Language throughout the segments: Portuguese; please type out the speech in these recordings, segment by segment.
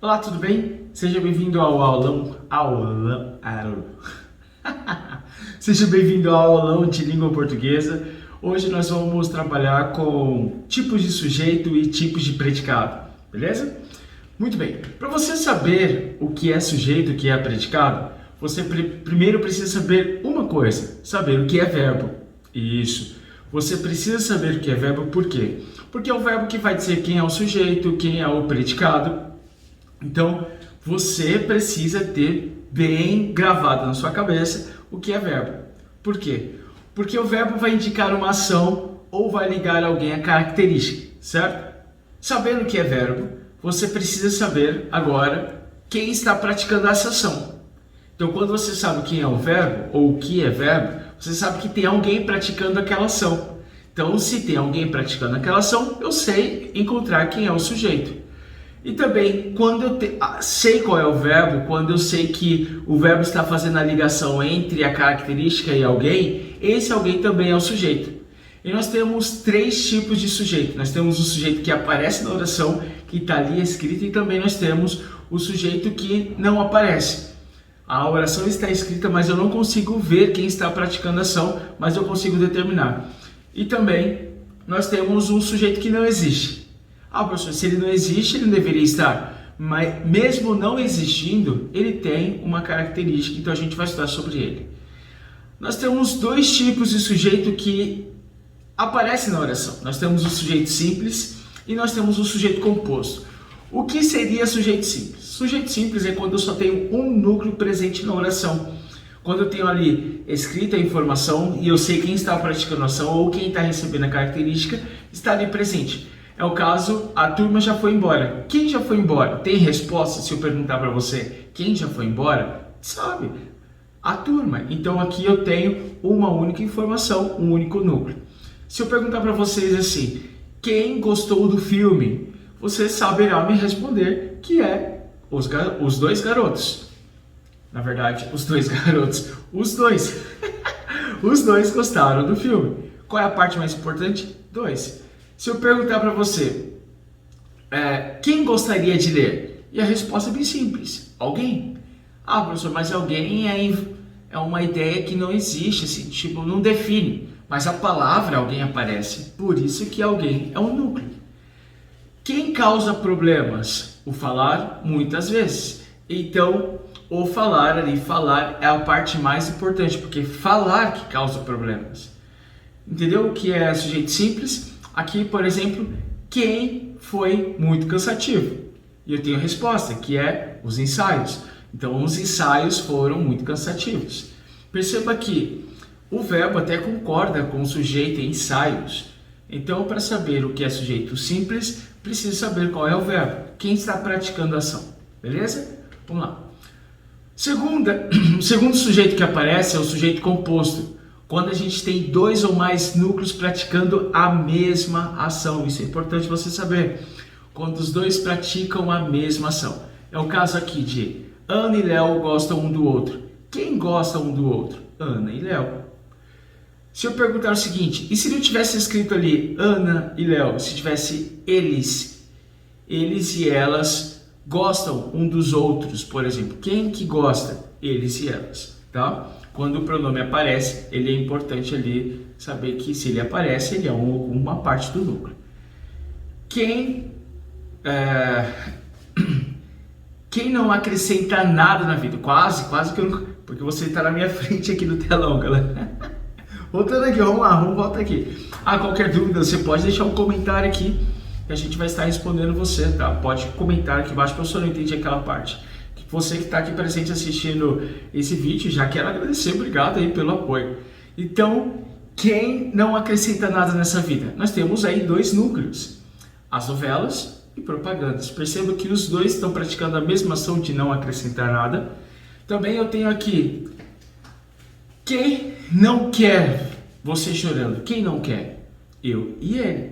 Olá, tudo bem? Seja bem-vindo ao aulão. Seja bem-vindo ao aulão de língua portuguesa. Hoje nós vamos trabalhar com tipos de sujeito e tipos de predicado, beleza? Muito bem. Para você saber o que é sujeito e o que é predicado, você primeiro precisa saber uma coisa: saber o que é verbo. Isso. Você precisa saber o que é verbo, por quê? Porque é o verbo que vai dizer quem é o sujeito, quem é o predicado. Então, você precisa ter bem gravado na sua cabeça o que é verbo. Por quê? Porque o verbo vai indicar uma ação ou vai ligar alguém à característica, certo? Sabendo o que é verbo, você precisa saber agora quem está praticando essa ação. Então, quando você sabe quem é o verbo ou o que é verbo, você sabe que tem alguém praticando aquela ação. Então, se tem alguém praticando aquela ação, eu sei encontrar quem é o sujeito. E também, quando eu sei qual é o verbo, quando eu sei que o verbo está fazendo a ligação entre a característica e alguém, esse alguém também é o sujeito. E nós temos três tipos de sujeito. Nós temos o sujeito que aparece na oração, que está ali escrito, e também nós temos o sujeito que não aparece. A oração está escrita, mas eu não consigo ver quem está praticando a ação, mas eu consigo determinar. E também nós temos um sujeito que não existe. Ah, professor, se ele não existe, ele não deveria estar. Mas mesmo não existindo, ele tem uma característica, então a gente vai estudar sobre ele. Nós temos dois tipos de sujeito que aparecem na oração. Nós temos o sujeito simples e nós temos o sujeito composto. O que seria sujeito simples? Sujeito simples é quando eu só tenho um núcleo presente na oração. Quando eu tenho ali escrita a informação e eu sei quem está praticando a ação ou quem está recebendo a característica, está ali presente. É o caso, a turma já foi embora. Quem já foi embora? Tem resposta se eu perguntar para você quem já foi embora? Sabe? A turma. Então aqui eu tenho uma única informação, um único núcleo. Se eu perguntar para vocês assim, quem gostou do filme? Você saberá me responder que é os dois garotos. Na verdade, os dois garotos. Os dois. Os dois gostaram do filme. Qual é a parte mais importante? Dois. Se eu perguntar para você, quem gostaria de ler? E a resposta é bem simples. Alguém. Ah, professor, mas alguém é uma ideia que não existe, assim, tipo, não define. Mas a palavra alguém aparece. Por isso que alguém é um núcleo. Quem causa problemas? O falar, muitas vezes. Então, o falar ali, falar é a parte mais importante, porque falar que causa problemas. Entendeu o que é sujeito simples? Aqui, por exemplo, quem foi muito cansativo? E eu tenho a resposta, que é os ensaios. Então, os ensaios foram muito cansativos. Perceba que o verbo até concorda com o sujeito em ensaios. Então, para saber o que é sujeito simples, precisa saber qual é o verbo, quem está praticando a ação. Beleza? Vamos lá. O segundo sujeito que aparece é o sujeito composto. Quando a gente tem dois ou mais núcleos praticando a mesma ação. Isso é importante você saber. Quando os dois praticam a mesma ação. É o caso aqui de Ana e Léo gostam um do outro. Quem gosta um do outro? Ana e Léo. Se eu perguntar o seguinte, e se não tivesse escrito ali Ana e Léo, se tivesse eles e elas gostam um dos outros, por exemplo. Quem que gosta? Eles e elas, tá? Quando o pronome aparece, ele é importante ali saber que se ele aparece, ele é uma parte do núcleo. Quem não acrescenta nada na vida? Quase que eu não... Porque você está na minha frente aqui no telão, galera. Voltando aqui, vamos lá, vamos voltar aqui. Qualquer dúvida, você pode deixar um comentário aqui que a gente vai estar respondendo você, tá? Pode comentar aqui embaixo, professor, eu não entendi aquela parte. Você que está aqui presente assistindo esse vídeo, já quero agradecer, obrigado aí pelo apoio. Então, quem não acrescenta nada nessa vida? Nós temos aí dois núcleos, as novelas e propagandas. Perceba que os dois estão praticando a mesma ação de não acrescentar nada. Também eu tenho aqui, quem não quer você chorando? Quem não quer? Eu e ele.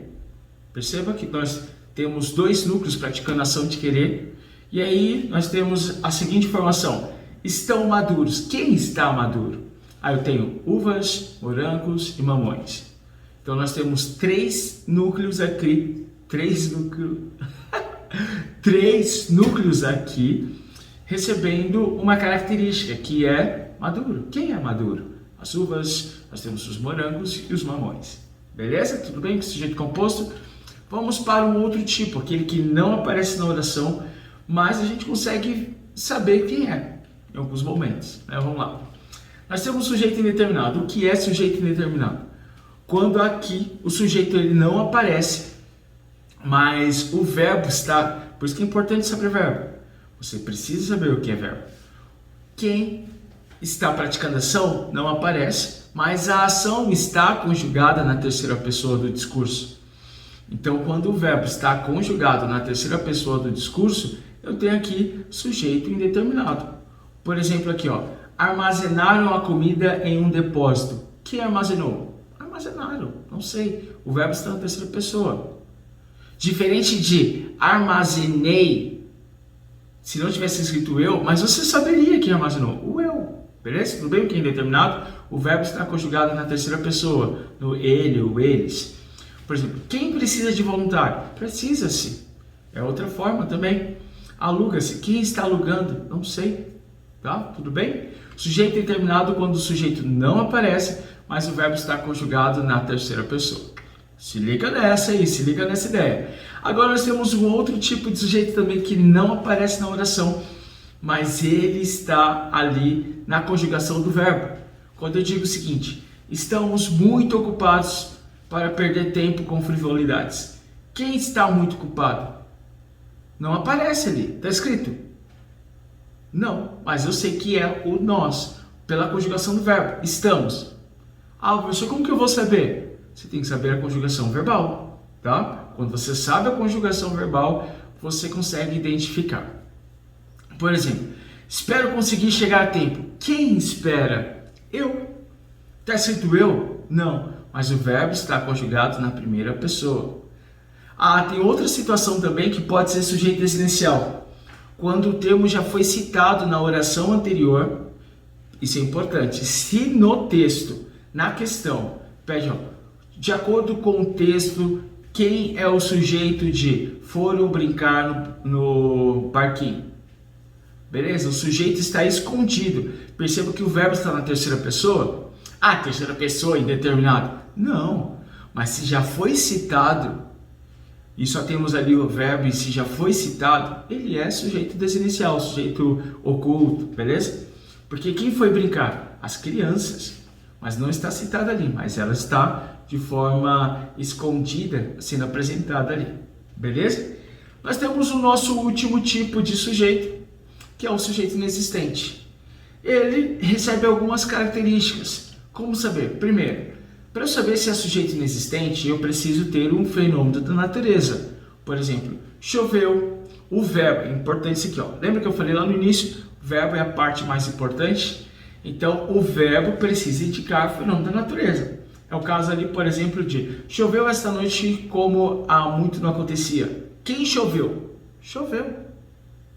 Perceba que nós temos dois núcleos praticando a ação de querer. E aí nós temos a seguinte informação, estão maduros. Quem está maduro? Eu tenho uvas, morangos e mamões. Então nós temos três núcleos aqui, três núcleos aqui recebendo uma característica que é maduro. Quem é maduro? As uvas, nós temos os morangos e os mamões. Beleza? Tudo bem com esse sujeito composto? Vamos para um outro tipo, aquele que não aparece na oração, mas a gente consegue saber quem é em alguns momentos, né? Vamos lá. Nós temos sujeito indeterminado. O que é sujeito indeterminado? Quando aqui o sujeito ele não aparece, mas o verbo está... Por isso que é importante saber verbo. Você precisa saber o que é verbo. Quem está praticando a ação não aparece, mas a ação está conjugada na terceira pessoa do discurso. Então, quando o verbo está conjugado na terceira pessoa do discurso, eu tenho aqui sujeito indeterminado. Por exemplo, aqui, ó, armazenaram a comida em um depósito. Quem armazenou? Armazenaram, não sei. O verbo está na terceira pessoa. Diferente de armazenei, se não tivesse escrito eu, mas você saberia quem armazenou. O eu. Beleza? Tudo bem? O que é indeterminado? O verbo está conjugado na terceira pessoa, no ele ou eles. Por exemplo, quem precisa de voluntário? Precisa-se. É outra forma também. Aluga-se. Quem está alugando? Não sei. Tá? Tudo bem? Sujeito determinado quando o sujeito não aparece, mas o verbo está conjugado na terceira pessoa. Se liga nessa aí, se liga nessa ideia. Agora nós temos um outro tipo de sujeito também que não aparece na oração, mas ele está ali na conjugação do verbo. Quando eu digo o seguinte, estamos muito ocupados para perder tempo com frivolidades. Quem está muito ocupado? Não aparece ali, está escrito? Não, mas eu sei que é o nós, pela conjugação do verbo, estamos. Ah, professor, como que eu vou saber? Você tem que saber a conjugação verbal, tá? Quando você sabe a conjugação verbal, você consegue identificar. Por exemplo, espero conseguir chegar a tempo. Quem espera? Eu. Está escrito eu? Não, mas o verbo está conjugado na primeira pessoa. Ah, tem outra situação também que pode ser sujeito residencial. Quando o termo já foi citado na oração anterior, isso é importante. Se no texto, na questão, pede, ó, de acordo com o texto, quem é o sujeito de foram brincar no parquinho? Beleza? O sujeito está escondido. Perceba que o verbo está na terceira pessoa. Ah, terceira pessoa indeterminado. Não, mas se já foi citado, e só temos ali o verbo e se já foi citado, ele é sujeito desinicial, sujeito oculto, beleza? Porque quem foi brincar? As crianças. Mas não está citada ali, mas ela está de forma escondida, sendo apresentada ali, beleza? Nós temos o nosso último tipo de sujeito, que é o sujeito inexistente. Ele recebe algumas características. Como saber? Primeiro, para eu saber se é sujeito inexistente, eu preciso ter um fenômeno da natureza. Por exemplo, choveu. O verbo, é importante isso aqui, ó. Lembra que eu falei lá no início? O verbo é a parte mais importante. Então, o verbo precisa indicar o fenômeno da natureza. É o caso ali, por exemplo, de choveu esta noite como há muito não acontecia. Quem choveu? Choveu.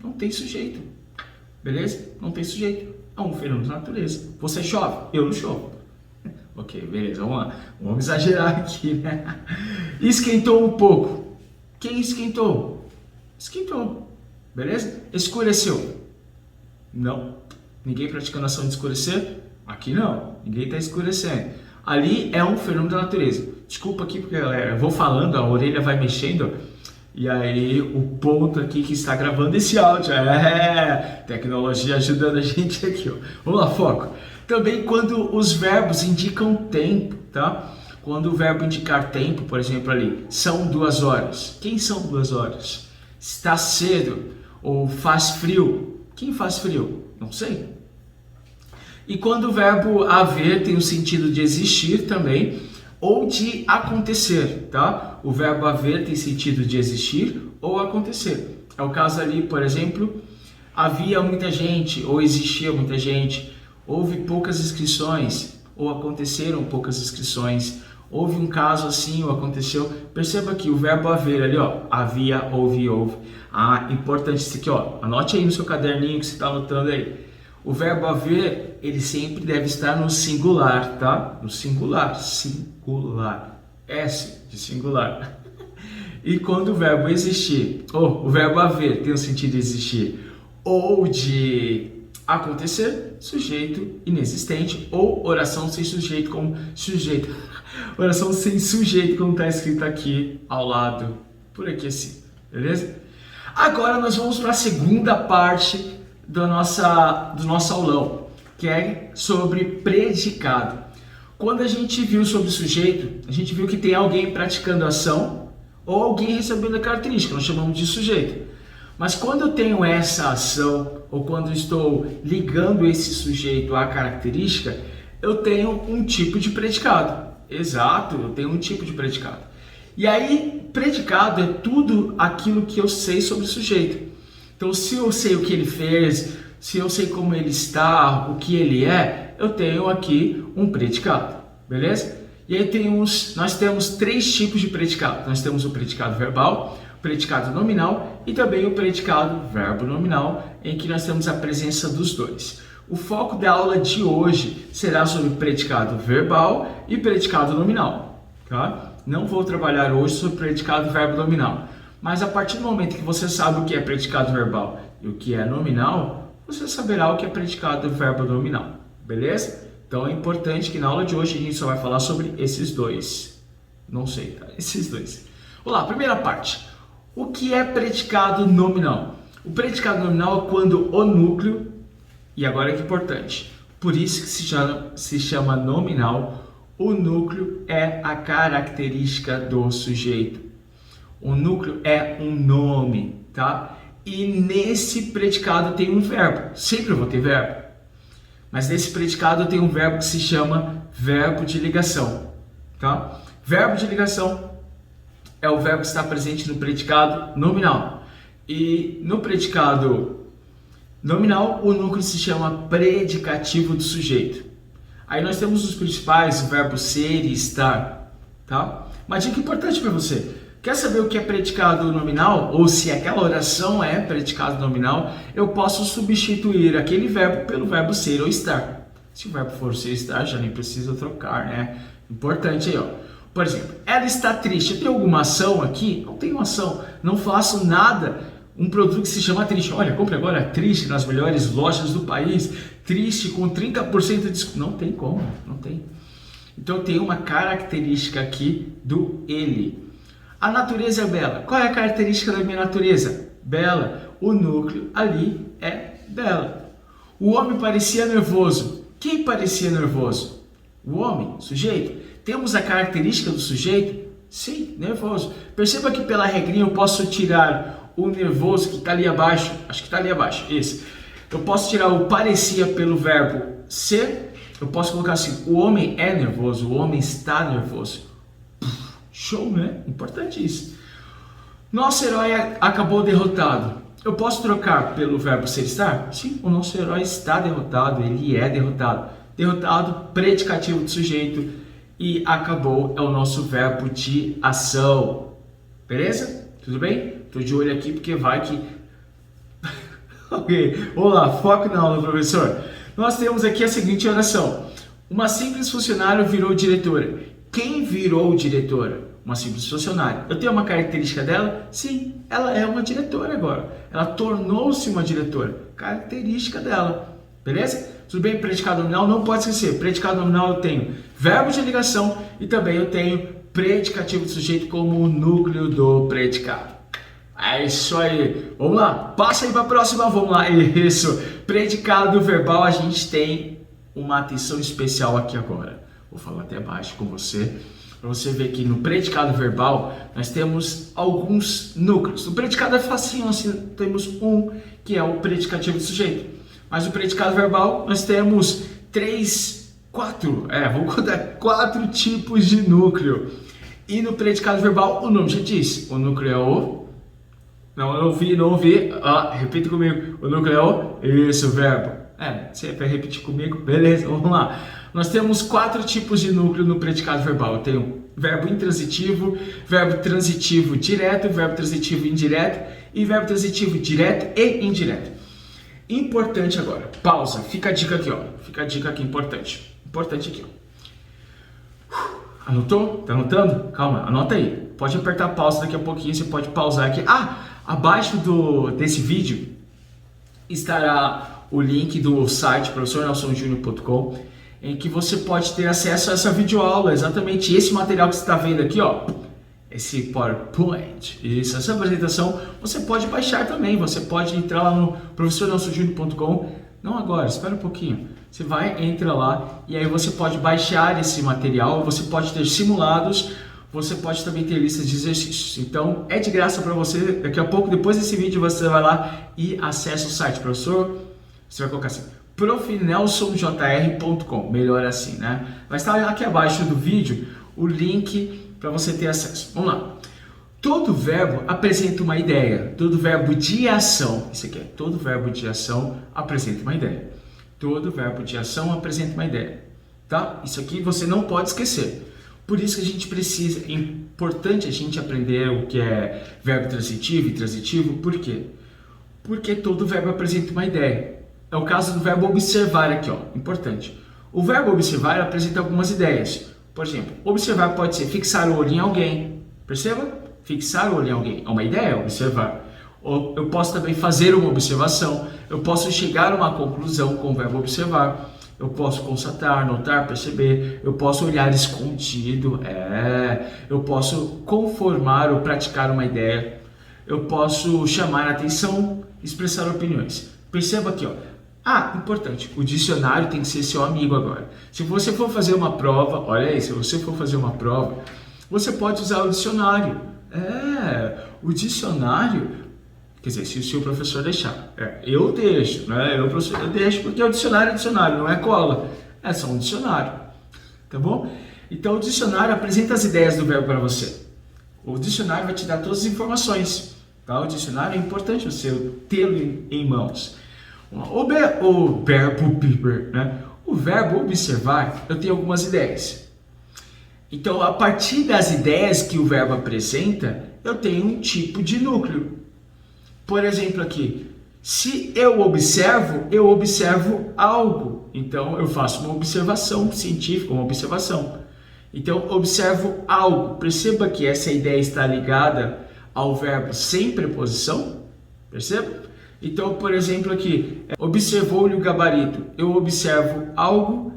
Não tem sujeito. Beleza? Não tem sujeito. É um fenômeno da natureza. Você chove? Eu não chovo. Ok, beleza. Vamos lá. Vamos exagerar aqui, né? Esquentou um pouco. Quem esquentou? Esquentou. Beleza? Escureceu? Não. Ninguém praticando ação de escurecer? Aqui não. Ninguém está escurecendo. Ali é um fenômeno da natureza. Desculpa aqui, porque galera, eu vou falando, a orelha vai mexendo. E aí, o ponto aqui que está gravando esse áudio. Tecnologia ajudando a gente aqui, ó. Vamos lá, foco. Também quando os verbos indicam tempo, tá? Quando o verbo indicar tempo, por exemplo ali, são 2 horas. Quem são 2 horas? Está cedo ou faz frio. Quem faz frio? Não sei. E quando o verbo haver tem o sentido de existir também, ou de acontecer, tá? O verbo haver tem sentido de existir ou acontecer. É o caso ali, por exemplo, havia muita gente ou existia muita gente, houve poucas inscrições ou aconteceram poucas inscrições, houve um caso assim ou aconteceu. Perceba que o verbo haver ali, ó, havia, houve. Ah, importante isso aqui, ó, anote aí no seu caderninho que você está anotando aí. O verbo haver, ele sempre deve estar no singular, tá? No singular, singular. S de singular. E quando o verbo existir, ou o verbo haver tem o sentido de existir, ou de acontecer, sujeito inexistente, ou oração sem sujeito como sujeito. Oração sem sujeito, como está escrito aqui ao lado, por aqui assim, beleza? Agora nós vamos para a segunda parte do nosso aulão, que é sobre predicado. Quando a gente viu sobre sujeito, a gente viu que tem alguém praticando a ação ou alguém recebendo a característica, nós chamamos de sujeito. Mas quando eu tenho essa ação ou quando eu estou ligando esse sujeito à característica, eu tenho um tipo de predicado. Exato, eu tenho um tipo de predicado. E aí, predicado é tudo aquilo que eu sei sobre o sujeito. Então, se eu sei o que ele fez, se eu sei como ele está, o que ele é, eu tenho aqui um predicado, beleza? E aí nós temos três tipos de predicado. Nós temos o predicado verbal, o predicado nominal e também o predicado verbo nominal, em que nós temos a presença dos dois. O foco da aula de hoje será sobre predicado verbal e predicado nominal, tá? Não vou trabalhar hoje sobre predicado verbo nominal, mas a partir do momento que você sabe o que é predicado verbal e o que é nominal, você saberá o que é predicado verbo nominal, beleza? Então é importante que na aula de hoje a gente só vai falar sobre esses dois. Não sei, tá? Esses dois. Vamos lá, primeira parte. O que é predicado nominal? O predicado nominal é quando o núcleo, e agora é que é importante, por isso que se chama nominal, o núcleo é a característica do sujeito. O núcleo é um nome, tá? E nesse predicado tem um verbo, sempre eu vou ter verbo. Mas nesse predicado tem um verbo que se chama verbo de ligação, tá? Verbo de ligação é o verbo que está presente no predicado nominal. E no predicado nominal, o núcleo se chama predicativo do sujeito. Aí nós temos os principais, o verbo ser e estar, tá? Uma dica importante para você. Quer saber o que é predicado nominal? Ou se aquela oração é predicado nominal, eu posso substituir aquele verbo pelo verbo ser ou estar. Se o verbo for ser ou estar, já nem precisa trocar, né? Importante aí, ó. Por exemplo, ela está triste. Tem alguma ação aqui? Não tenho ação. Não faço nada. Um produto que se chama Triste. Olha, compre agora Triste nas melhores lojas do país. Triste com 30% de desconto. Não tem como, não tem. Então tem uma característica aqui do ele. A natureza é bela. Qual é a característica da minha natureza? Bela. O núcleo ali é bela. O homem parecia nervoso. Quem parecia nervoso? O homem, sujeito. Temos a característica do sujeito? Sim, nervoso. Perceba que pela regrinha eu posso tirar o nervoso que está ali abaixo. Acho que está ali abaixo. Esse. Eu posso tirar o parecia pelo verbo ser. Eu posso colocar assim, o homem é nervoso, o homem está nervoso. Show, né? Importante isso. Nosso herói acabou derrotado. Eu posso trocar pelo verbo ser estar? Sim, o nosso herói está derrotado, ele é derrotado. Derrotado, predicativo do sujeito, e acabou é o nosso verbo de ação. Beleza? Tudo bem? Tô de olho aqui porque vai que... Ok, vamos lá, foco na aula, professor. Nós temos aqui a seguinte oração. Uma simples funcionária virou diretora. Quem virou diretora? Uma simples funcionária. Eu tenho uma característica dela? Sim, ela é uma diretora agora. Ela tornou-se uma diretora. Característica dela. Beleza? Tudo bem? Predicado nominal, não pode esquecer. Predicado nominal eu tenho verbo de ligação e também eu tenho predicativo do sujeito como o núcleo do predicado. É isso aí. Vamos lá. Passa aí para a próxima. Vamos lá. Isso. Predicado verbal, a gente tem uma atenção especial aqui agora. Vou falar até baixo com você, para você ver que no predicado verbal nós temos alguns núcleos. O predicado é facinho, nós temos um que é o predicativo do sujeito. Mas o predicado verbal nós temos vamos contar 4 tipos de núcleo. E no predicado verbal, o nome já diz, o núcleo é o... Não, eu não ouvi. Repita comigo. O núcleo é o... Isso, o verbo. Você vai repetir comigo? Beleza, vamos lá. Nós temos 4 tipos de núcleo no predicado verbal. Eu tenho verbo intransitivo, verbo transitivo direto, verbo transitivo indireto e verbo transitivo direto e indireto. Importante agora, pausa, fica a dica aqui, ó. Fica a dica aqui, importante. Importante aqui, ó. Anotou? Tá anotando? Calma, anota aí. Pode apertar pausa daqui a pouquinho, você pode pausar aqui. Abaixo desse vídeo estará o link do site professornelsonjunior.com, em que você pode ter acesso a essa videoaula, exatamente esse material que você está vendo aqui, ó, esse PowerPoint, essa apresentação, você pode baixar também, você pode entrar lá no professornelsonjunior.com, não agora, espera um pouquinho, você entra lá e aí você pode baixar esse material, você pode ter simulados, você pode também ter listas de exercícios, então é de graça para você, daqui a pouco, depois desse vídeo, você vai lá e acessa o site, professor, você vai colocar assim, profnelsonjr.com, melhor assim, né? Vai estar aqui abaixo do vídeo o link para você ter acesso. Vamos lá. Todo verbo apresenta uma ideia. Todo verbo de ação, isso aqui é, todo verbo de ação apresenta uma ideia. Todo verbo de ação apresenta uma ideia, tá? Isso aqui você não pode esquecer. Por isso que a gente precisa, é importante a gente aprender o que é verbo transitivo e transitivo. Por quê? Porque todo verbo apresenta uma ideia. É o caso do verbo observar aqui, ó, importante. O verbo observar apresenta algumas ideias. Por exemplo, observar pode ser fixar o olho em alguém. Perceba? Fixar o olho em alguém é uma ideia, observar. Ou eu posso também fazer uma observação. Eu posso chegar a uma conclusão com o verbo observar. Eu posso constatar, notar, perceber. Eu posso olhar escondido. Eu posso conformar ou praticar uma ideia. Eu posso chamar a atenção, expressar opiniões. Perceba aqui, ó. Importante, o dicionário tem que ser seu amigo agora. Se você for fazer uma prova, olha aí, se você for fazer uma prova, você pode usar o dicionário. O dicionário, quer dizer, se o seu professor deixar. Eu deixo, né? Eu deixo porque o dicionário é dicionário, não é cola. É só um dicionário, tá bom? Então o dicionário apresenta as ideias do verbo para você. O dicionário vai te dar todas as informações, tá? O dicionário é importante você tê-lo em mãos. O verbo observar, eu tenho algumas ideias. Então, a partir das ideias que o verbo apresenta, eu tenho um tipo de núcleo. Por exemplo, aqui, se eu observo algo. Então, eu faço uma observação científica, uma observação. Então, observo algo. Perceba que essa ideia está ligada ao verbo sem preposição. Perceba? Então, por exemplo, aqui, observou-lhe o gabarito. Eu observo algo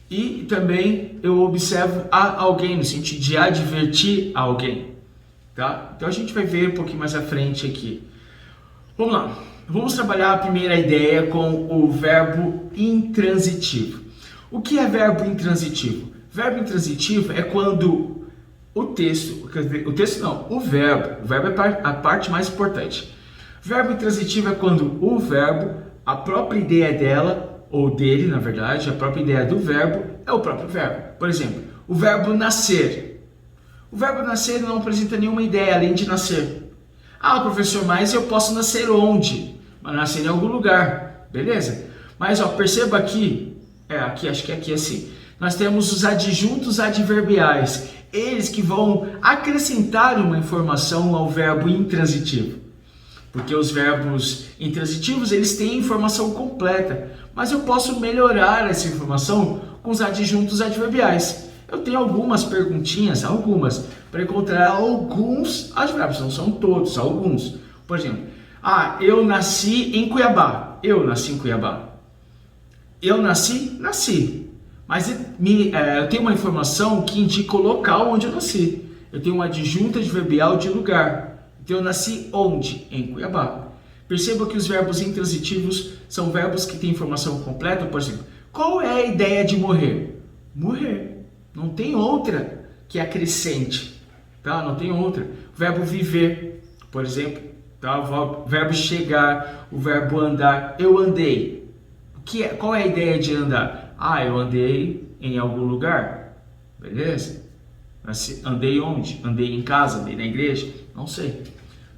e também eu observo a alguém, no sentido de advertir a alguém. Tá? Então, a gente vai ver um pouquinho mais à frente aqui. Vamos lá. Vamos trabalhar a primeira ideia com o verbo intransitivo. O que é verbo intransitivo? Verbo intransitivo é quando o verbo é a parte mais importante. Verbo intransitivo é quando o verbo, a própria ideia dela, ou dele, na verdade, a própria ideia do verbo é o próprio verbo. Por exemplo, o verbo nascer. O verbo nascer não apresenta nenhuma ideia além de nascer. Professor, mas eu posso nascer onde? Mas nascer em algum lugar, beleza? Mas perceba aqui, acho que aqui é assim. Nós temos os adjuntos adverbiais, eles que vão acrescentar uma informação ao verbo intransitivo. Porque os verbos intransitivos, eles têm informação completa, mas eu posso melhorar essa informação com os adjuntos adverbiais. Eu tenho algumas perguntinhas, para encontrar alguns advérbios, não são todos, alguns. Por exemplo, eu nasci em Cuiabá. Eu nasci em Cuiabá. Eu nasci. Mas eu tenho uma informação que indica o local onde eu nasci. Eu tenho um adjunto adverbial de lugar. Então, eu nasci onde? Em Cuiabá. Perceba que os verbos intransitivos são verbos que têm informação completa. Por exemplo, qual é a ideia de morrer? Morrer. Não tem outra que acrescente. Tá? Não tem outra. O verbo viver, por exemplo. Tá? O verbo chegar, o verbo andar. Eu andei. Qual é a ideia de andar? Eu andei em algum lugar. Beleza? Andei onde? Andei em casa, andei na igreja? Não sei.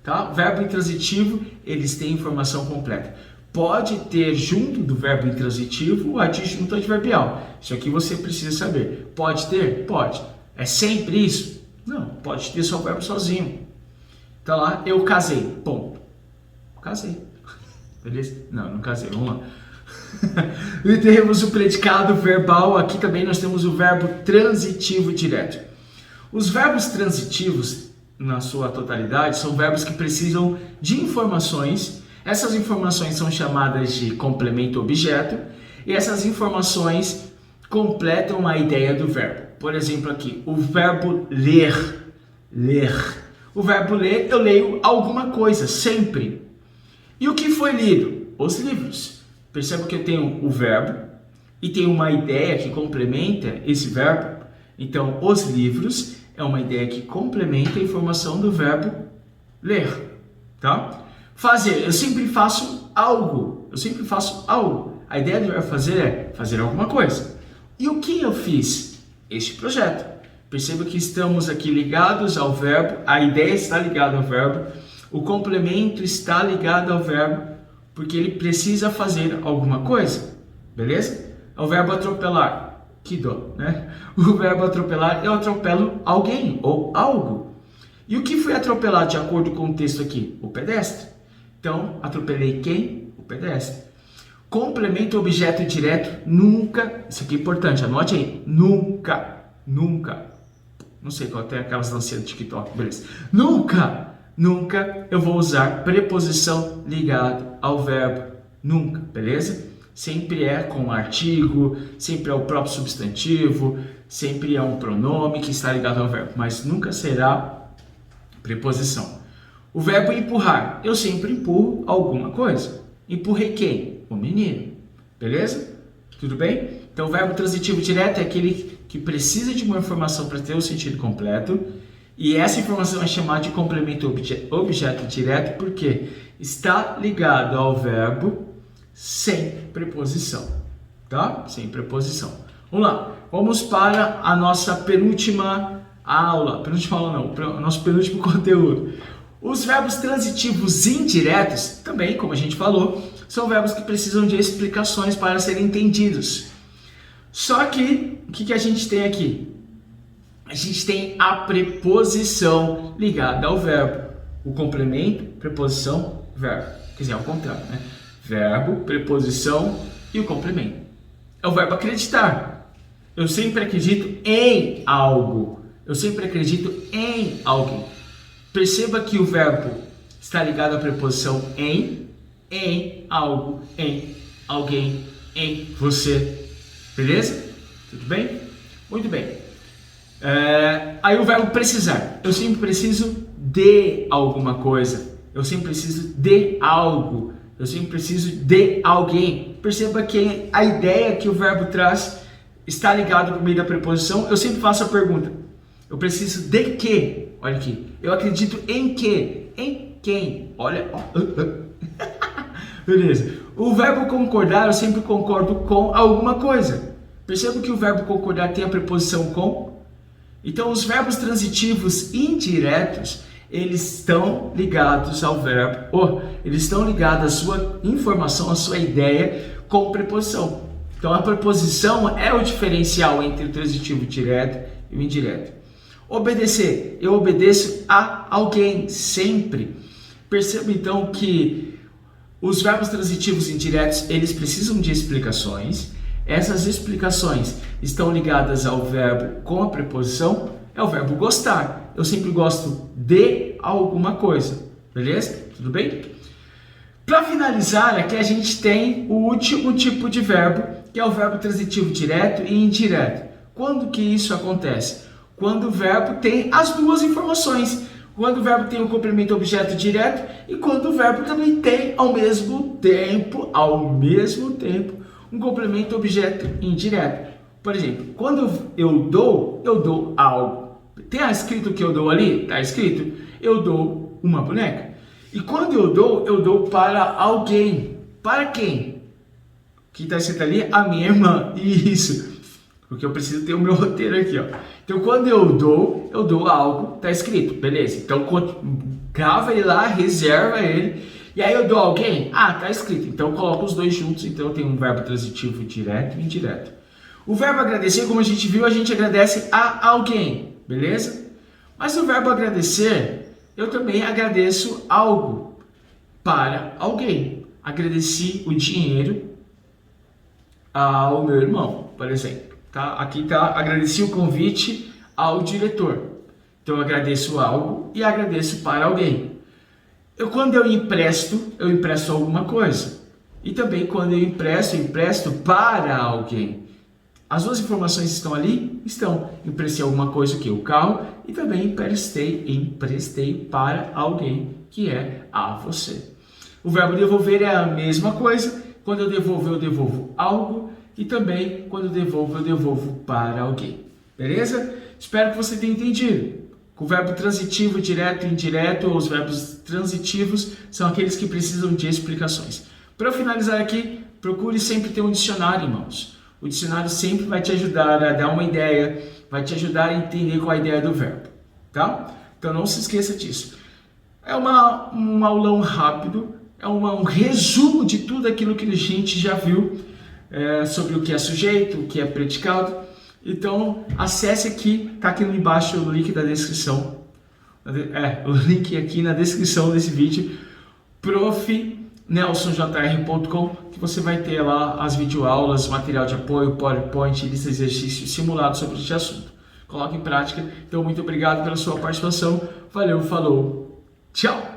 Tá? Verbo intransitivo, eles têm informação completa. Pode ter junto do verbo intransitivo o adjunto adverbial. Isso aqui você precisa saber. Pode ter? Pode. É sempre isso? Não. Pode ter só o verbo sozinho. Então lá, eu casei. Ponto. Casei. Beleza? Não casei. Vamos lá. E temos o predicado verbal. Aqui também nós temos o verbo transitivo direto. Os verbos transitivos, na sua totalidade, são verbos que precisam de informações. Essas informações são chamadas de complemento objeto e essas informações completam a ideia do verbo. Por exemplo, aqui, o verbo ler, ler. O verbo ler, eu leio alguma coisa, sempre. E o que foi lido? Os livros. Perceba que eu tenho o verbo e tenho uma ideia que complementa esse verbo. Então, os livros é uma ideia que complementa a informação do verbo ler, tá? Fazer, eu sempre faço algo. Eu sempre faço algo. A ideia do verbo fazer é fazer alguma coisa. E o que eu fiz? Este projeto. Perceba que estamos aqui ligados ao verbo, a ideia está ligada ao verbo, o complemento está ligado ao verbo, porque ele precisa fazer alguma coisa, beleza? É o verbo atropelar, que dó, né? O verbo atropelar, eu atropelo alguém ou algo. E o que foi atropelado de acordo com o texto aqui? O pedestre. Então, atropelei quem? O pedestre. Complemento objeto direto, nunca, isso aqui é importante, anote aí, nunca, nunca. Não sei qual tem aquelas dancinhas do TikTok, beleza. Nunca, nunca eu vou usar preposição ligada ao verbo. Nunca, beleza? Sempre é com artigo, sempre é o próprio substantivo, sempre é um pronome que está ligado ao verbo, mas nunca será preposição. O verbo empurrar, eu sempre empurro alguma coisa. Empurrei quem? O menino, beleza? Tudo bem? Então o verbo transitivo direto é aquele que precisa de uma informação para ter o sentido completo, e essa informação é chamada de complemento objeto direto porque está ligado ao verbo sem preposição, tá? Sem preposição. Vamos lá, vamos para a nossa penúltima aula não, nosso penúltimo conteúdo. Os verbos transitivos indiretos, também, como a gente falou, são verbos que precisam de explicações para serem entendidos. Só que, o que a gente tem aqui? A gente tem a preposição ligada ao verbo. O complemento, preposição, verbo. Quer dizer, ao contrário, né? Verbo, preposição e o complemento. É o verbo acreditar. Eu sempre acredito em algo. Eu sempre acredito em alguém. Perceba que o verbo está ligado à preposição em algo, em alguém, em você. Beleza? Tudo bem? Muito bem. Aí o verbo precisar. Eu sempre preciso de alguma coisa. Eu sempre preciso de algo. Eu sempre preciso de alguém. Perceba que a ideia que o verbo traz está ligado por meio da preposição. Eu sempre faço a pergunta. Eu preciso de quê? Olha aqui. Eu acredito em quê? Em quem? Olha. Beleza. O verbo concordar, eu sempre concordo com alguma coisa. Perceba que o verbo concordar tem a preposição com. Então, os verbos transitivos indiretos, eles estão ligados ao verbo, eles estão ligados à sua informação, à sua ideia com preposição. Então, a preposição é o diferencial entre o transitivo direto e o indireto. Obedecer, eu obedeço a alguém, sempre. Perceba, então, que os verbos transitivos indiretos, eles precisam de explicações. Essas explicações estão ligadas ao verbo com a preposição, é o verbo gostar. Eu sempre gosto de alguma coisa, beleza? Tudo bem? Para finalizar, aqui a gente tem o último tipo de verbo, que é o verbo transitivo direto e indireto. Quando que isso acontece? Quando o verbo tem as duas informações. Quando o verbo tem o complemento objeto direto e quando o verbo também tem ao mesmo tempo, um complemento objeto indireto. Por exemplo, quando eu dou algo. Tem escrito o que eu dou ali? Está escrito, eu dou uma boneca. E quando eu dou para alguém. Para quem? O que está escrito ali? A minha irmã. Isso. Porque eu preciso ter o meu roteiro aqui, ó. Então, quando eu dou algo, tá escrito, beleza. Então, grava ele lá, reserva ele. E aí eu dou alguém? Tá escrito. Então, eu coloco os dois juntos. Então, eu tenho um verbo transitivo direto e indireto. O verbo agradecer, como a gente viu, a gente agradece a alguém, beleza? Mas o verbo agradecer, eu também agradeço algo para alguém. Agradeci o dinheiro ao meu irmão, por exemplo. Tá? Aqui tá, agradeci o convite ao diretor. Então eu agradeço algo e agradeço para alguém. Quando eu empresto alguma coisa. E também quando eu empresto para alguém. As duas informações estão ali? Estão. Emprestei alguma coisa, que é o carro, e também emprestei para alguém, que é a você. O verbo devolver é a mesma coisa. Quando eu devolvo algo, e também quando eu devolvo para alguém. Beleza? Espero que você tenha entendido. O verbo transitivo, direto e indireto, ou os verbos transitivos, são aqueles que precisam de explicações. Para finalizar aqui, procure sempre ter um dicionário em mãos. O dicionário sempre vai te ajudar a dar uma ideia, vai te ajudar a entender qual é a ideia do verbo, tá? Então não se esqueça disso. É um aulão rápido, é um resumo de tudo aquilo que a gente já viu sobre o que é sujeito, o que é predicado. Então, acesse aqui, está aqui embaixo o link da descrição. O link aqui na descrição desse vídeo, profnelsonjr.com, que você vai ter lá as videoaulas, material de apoio, PowerPoint, lista de exercícios simulados sobre este assunto. Coloque em prática. Então, muito obrigado pela sua participação. Valeu, falou, tchau!